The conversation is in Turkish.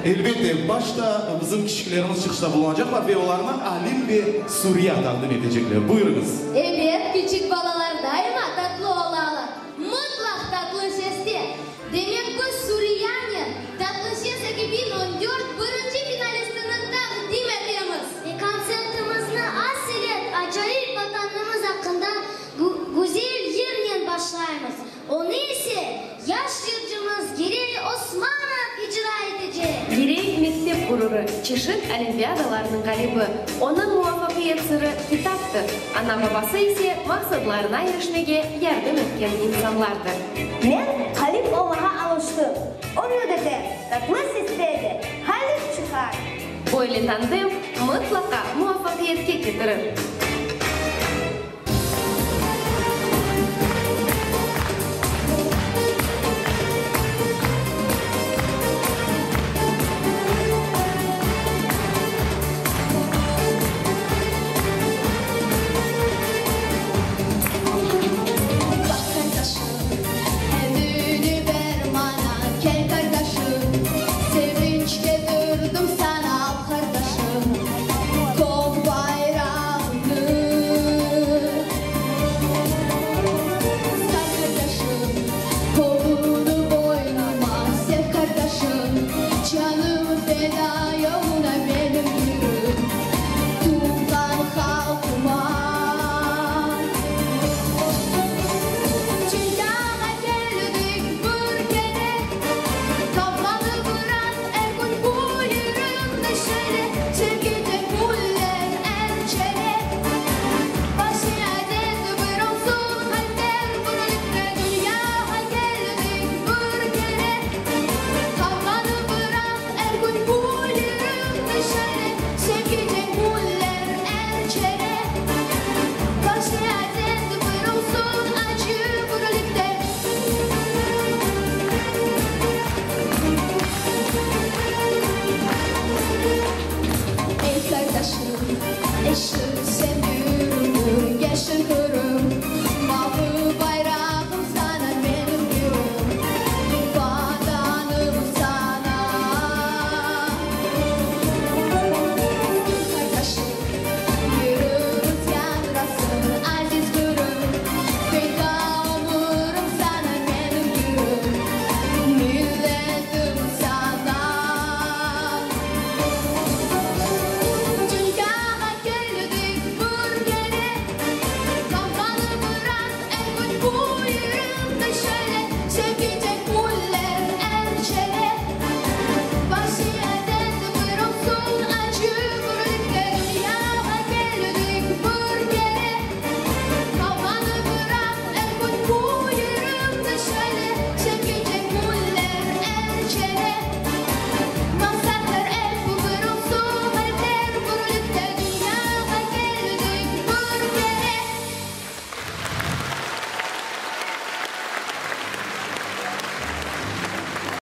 Elbette başta bizim kişilerimiz çıkışta bulunacaklar ve onlarına alim ve Suriye takdim edecekler. Buyurunuz. Evet, küçük balalar daima tatlı olalım. Mutlak tatlı sesli. Demek bu Suriye'nin tatlı ses 2014 birinci finalistini takdim ediyoruz. Konsertimizni asilet acayip vatanımız hakkında güzel yerden başlayımız. Onu ise yaş yılcımız Girey Osmanov icra edecek. Girey mektep gururu, çeşit olimpiadalarının galibi. Onun muvaffakiyet sırrı kitaptır. Ana babası ise maksadlarına erişmege yardım etken insanlardır. Men Halif Allah'a alıştım. O müddete tatlı sesleri Halif çıkar. Böyle tandem mutlaka muvaffakiyetke getirir. Canım feda yok.